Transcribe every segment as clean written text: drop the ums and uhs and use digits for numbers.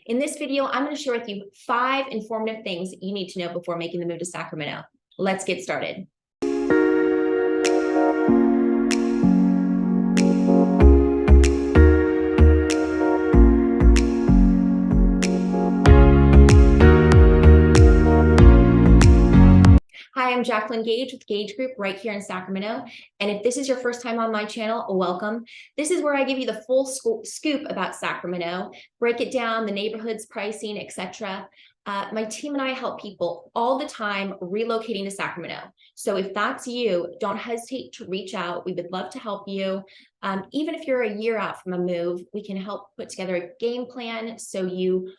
In this video, I'm going to share with you 5 informative things you need to know before making the move to Sacramento. Let's get started. Hi, I'm Jacqueline Gage with GAGE Group right here in Sacramento. And if this is your first time on my channel, welcome. This is where I give you the full scoop about Sacramento, break it down, the neighborhoods, pricing, etc. My team and I help people all the time relocating to Sacramento. So if that's you, don't hesitate to reach out. We would love to help you. Even if you're a year out from a move, we can help put together a game plan so you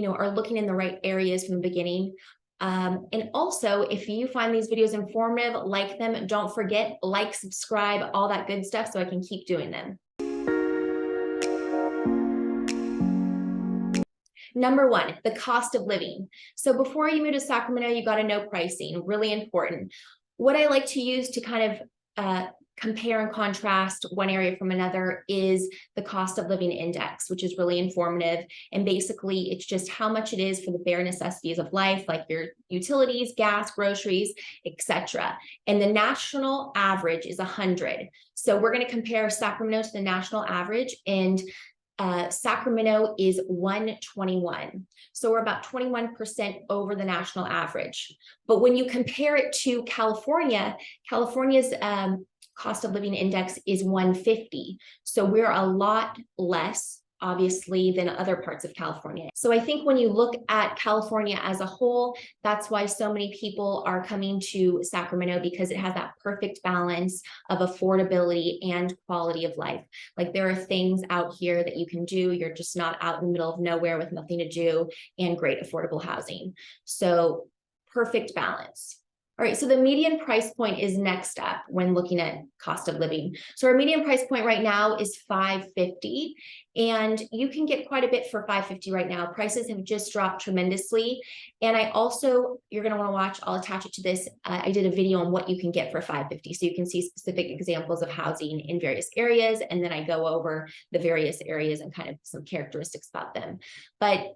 are looking in the right areas from the beginning. And also, if you find these videos informative, like them, don't forget, like, subscribe, all that good stuff so I can keep doing them. Number 1, the cost of living. So before you move to Sacramento, you got to know pricing, really important. What I like to use to kind of compare and contrast one area from another is the cost of living index, which is really informative. And basically, it's just how much it is for the bare necessities of life, like your utilities, gas, groceries, etc. And the national average is 100. So we're going to compare Sacramento to the national average, and Sacramento is 121. So we're about 21% over the national average. But when you compare it to California, California's cost of living index is 150. So we're a lot less, obviously, than other parts of California. So I think when you look at California as a whole, that's why so many people are coming to Sacramento, because it has that perfect balance of affordability and quality of life. Like, there are things out here that you can do. You're just not out in the middle of nowhere with nothing to do, and great affordable housing. So perfect balance. All right, so the median price point is next up when looking at cost of living. So our median price point right now is $550, and you can get quite a bit for $550 right now. Prices have just dropped tremendously. And I also, you're gonna wanna watch, I'll attach it to this. I did a video on what you can get for $550. So you can see specific examples of housing in various areas. And then I go over the various areas and kind of some characteristics about them. But,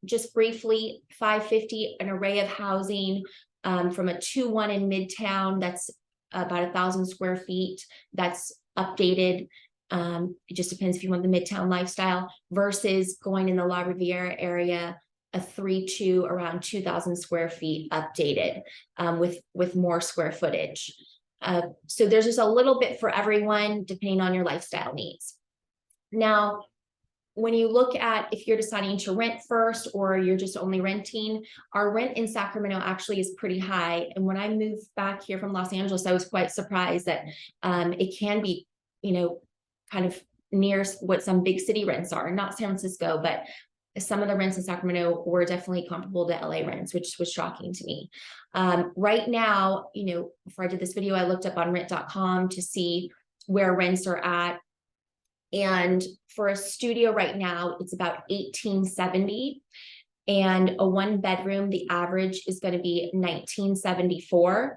just briefly, $550, an array of housing, from a 2-1 in Midtown, that's about 1,000 square feet. That's updated. It just depends if you want the Midtown lifestyle, versus going in the La Riviera area, a 3-2 around 2,000 square feet updated, with more square footage. So there's just a little bit for everyone depending on your lifestyle needs. Now, when you look at if you're deciding to rent first or you're just only renting, our rent in Sacramento actually is pretty high. And when I moved back here from Los Angeles, I was quite surprised that it can be, kind of near what some big city rents are. Not San Francisco, but some of the rents in Sacramento were definitely comparable to LA rents, which was shocking to me. Right now, before I did this video, I looked up on rent.com to see where rents are at. And for a studio right now, it's about $1,870, and a 1-bedroom, the average is going to be $1,974,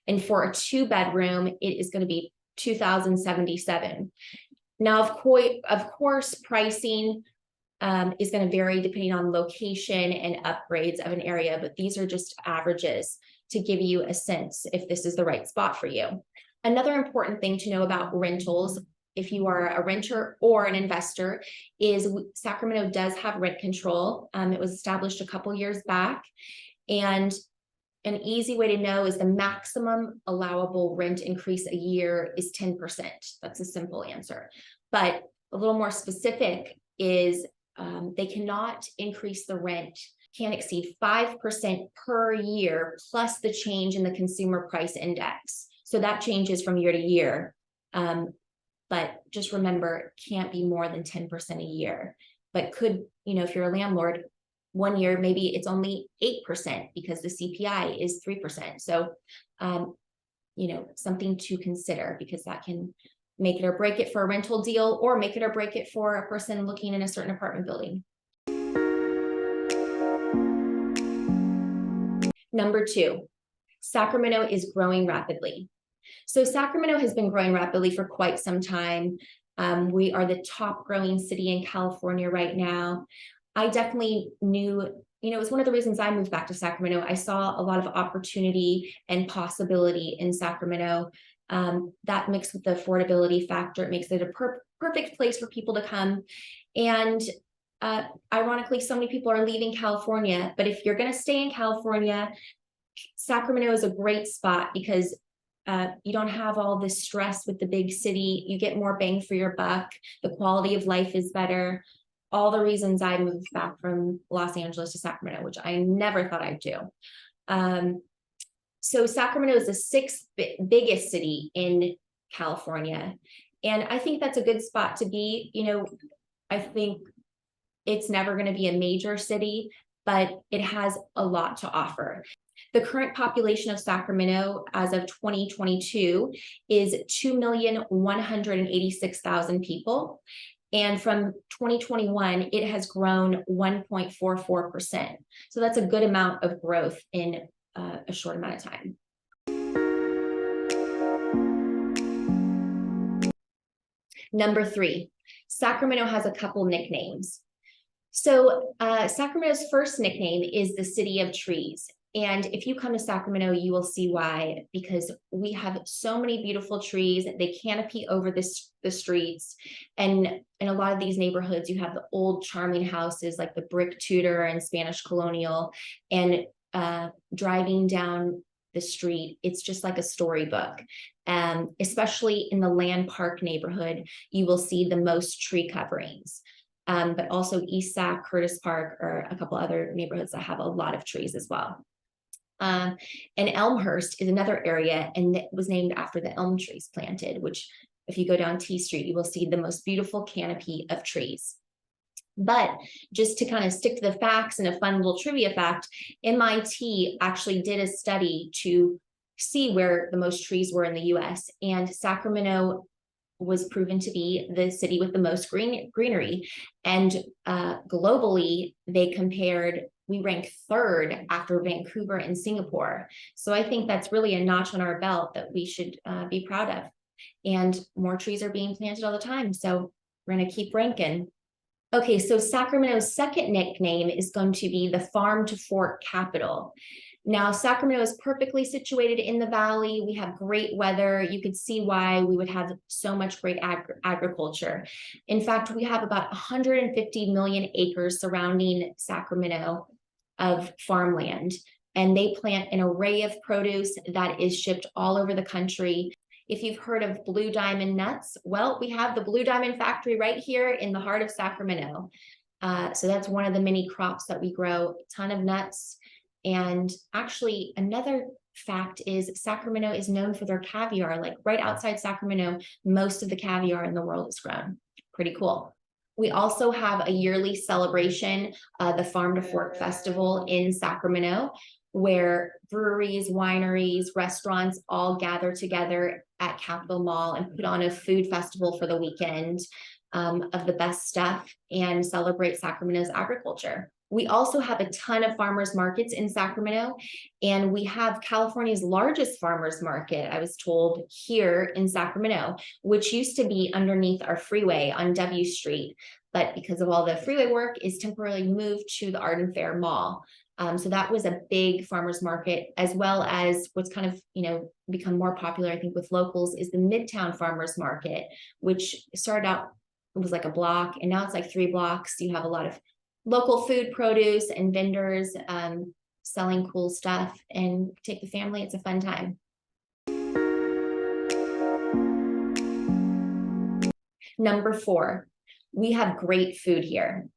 and for a 2-bedroom, it is going to be $2,077. Now, of course, pricing is going to vary depending on location and upgrades of an area, but these are just averages to give you a sense if this is the right spot for you. Another important thing to know about rentals, if you are a renter or an investor, is Sacramento does have rent control. It was established a couple years back, and an easy way to know is the maximum allowable rent increase a year is 10%. That's a simple answer. But a little more specific is they cannot increase the rent, can't exceed 5% per year, plus the change in the consumer price index. So that changes from year to year. But just remember, it can't be more than 10% a year. But could, if you're a landlord, one year, maybe it's only 8% because the CPI is 3%. So, something to consider, because that can make it or break it for a rental deal, or make it or break it for a person looking in a certain apartment building. Number 2, Sacramento is growing rapidly. So Sacramento has been growing rapidly for quite some time. We are the top growing city in California right now. I definitely knew, it was one of the reasons I moved back to Sacramento. I saw a lot of opportunity and possibility in Sacramento. That mixed with the affordability factor, it makes it a perfect place for people to come. And ironically, so many people are leaving California, but if you're going to stay in California, Sacramento is a great spot because you don't have all this stress with the big city. You get more bang for your buck. The quality of life is better. All the reasons I moved back from Los Angeles to Sacramento, which I never thought I'd do. So Sacramento is the sixth biggest city in California. And I think that's a good spot to be. I think it's never going to be a major city, but it has a lot to offer. The current population of Sacramento as of 2022 is 2,186,000 people. And from 2021, it has grown 1.44%. So that's a good amount of growth in a short amount of time. Number 3, Sacramento has a couple nicknames. So Sacramento's first nickname is the City of Trees. And if you come to Sacramento, you will see why, because we have so many beautiful trees. They canopy over the streets. And in a lot of these neighborhoods, you have the old charming houses like the brick Tudor and Spanish colonial. And driving down the street, it's just like a storybook. Especially in the Land Park neighborhood, you will see the most tree coverings. But also East Sac, Curtis Park, or a couple other neighborhoods that have a lot of trees as well. And Elmhurst is another area, and it was named after the elm trees planted, which if you go down T Street, you will see the most beautiful canopy of trees. But just to kind of stick to the facts and a fun little trivia fact, MIT actually did a study to see where the most trees were in the US, and Sacramento was proven to be the city with the most greenery. And globally, they compared, we rank 3rd after Vancouver and Singapore. So I think that's really a notch on our belt that we should be proud of. And more trees are being planted all the time. So we're going to keep ranking. Okay, so Sacramento's second nickname is going to be the farm to fork capital. Now, Sacramento is perfectly situated in the valley. We have great weather. You could see why we would have so much great agriculture. In fact, we have about 150 million acres surrounding Sacramento of farmland, and they plant an array of produce that is shipped all over the country. If you've heard of Blue Diamond nuts, well, we have the Blue Diamond factory right here in the heart of Sacramento. So that's one of the many crops that we grow, a ton of nuts. And actually, another fact is Sacramento is known for their caviar. Like right outside Sacramento, most of the caviar in the world is grown. Pretty cool. We also have a yearly celebration, the Farm to Fork Festival in Sacramento, where breweries, wineries, restaurants all gather together at Capitol Mall and put on a food festival for the weekend of the best stuff and celebrate Sacramento's agriculture. We also have a ton of farmers markets in Sacramento, and we have California's largest farmers market, I was told, here in Sacramento, which used to be underneath our freeway on W Street, but because of all the freeway work, is temporarily moved to the Arden Fair Mall. So that was a big farmers market, as well as what's kind of, become more popular, I think, with locals is the Midtown Farmers Market, which started out, it was like a block, and now it's like 3 blocks. You have a lot of local food produce and vendors selling cool stuff, and take the family. It's a fun time. Number 4, we have great food here.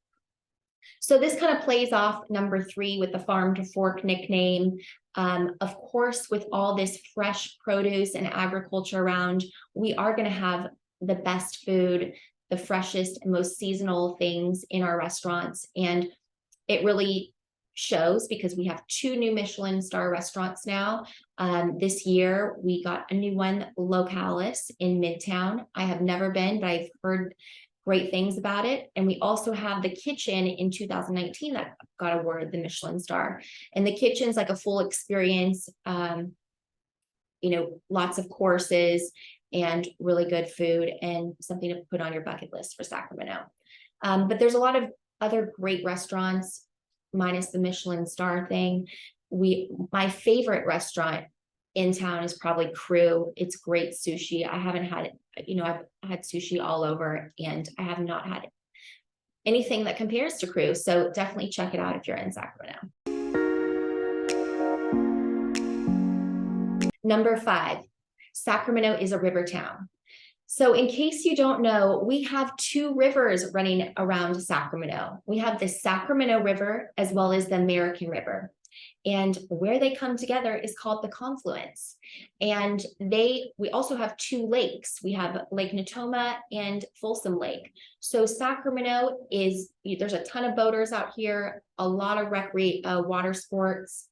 So this kind of plays off number 3 with the farm to fork nickname. Of course, with all this fresh produce and agriculture around, we are going to have the best food, the freshest and most seasonal things in our restaurants. And it really shows because we have 2 new Michelin star restaurants now. This year, we got a new one, Localis in Midtown. I have never been, but I've heard great things about it. And we also have the kitchen in 2019 that got awarded the Michelin star. And the kitchen's like a full experience, lots of courses and really good food, and something to put on your bucket list for Sacramento. But there's a lot of other great restaurants, minus the Michelin star thing. My favorite restaurant in town is probably Crew. It's great sushi. I haven't had it, I've had sushi all over, and I have not had anything that compares to Crew. So definitely check it out if you're in Sacramento. Number 5, Sacramento is a river town. So in case you don't know, we have 2 rivers running around Sacramento. We have the Sacramento River as well as the American River. And where they come together is called the confluence. And we also have 2 lakes. We have Lake Natoma and Folsom Lake. So Sacramento there's a ton of boaters out here, a lot of water sports,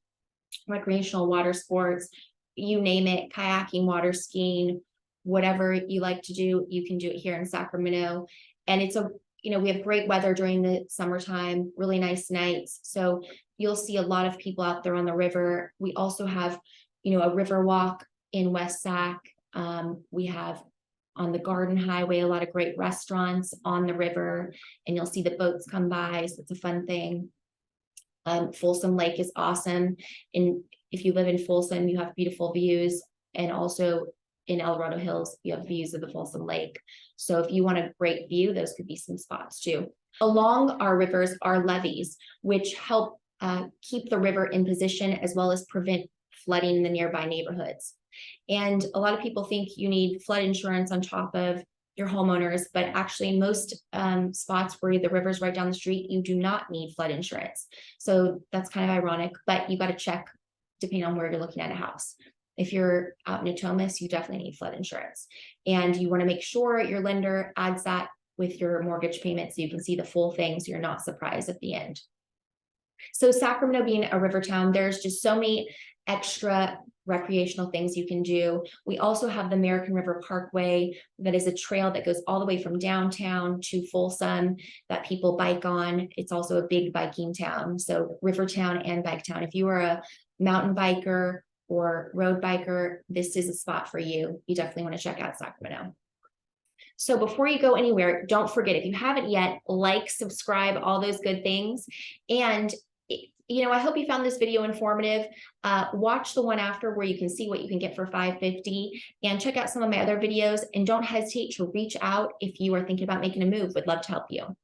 recreational water sports, you name it, kayaking, water skiing, whatever you like to do, you can do it here in Sacramento. And we have great weather during the summertime, really nice nights. So you'll see a lot of people out there on the river. We also have, a river walk in West Sac. We have on the Garden Highway, a lot of great restaurants on the river, and you'll see the boats come by. So it's a fun thing. Folsom Lake is awesome. And if you live in Folsom, you have beautiful views. And also in El Dorado Hills, you have views of the Folsom Lake. So if you want a great view, those could be some spots too. Along our rivers are levees, which help keep the river in position as well as prevent flooding in the nearby neighborhoods. And a lot of people think you need flood insurance on top of your homeowners, but actually in most spots where the river's right down the street, you do not need flood insurance. So that's kind of ironic, but you got to check depending on where you're looking at a house. If you're out in Natomas, you definitely need flood insurance. And you want to make sure your lender adds that with your mortgage payment so you can see the full thing so you're not surprised at the end. So Sacramento being a river town, there's just so many extra recreational things you can do. We also have the American River Parkway, that is a trail that goes all the way from downtown to Folsom that people bike on. It's also a big biking town. So river town and bike town. If you are a mountain biker or road biker, this is a spot for you. You definitely want to check out Sacramento. So before you go anywhere, don't forget, if you haven't yet, like, subscribe, all those good things. And I hope you found this video informative. Watch the one after where you can see what you can get for $5.50, and check out some of my other videos, and don't hesitate to reach out if you are thinking about making a move. Would love to help you.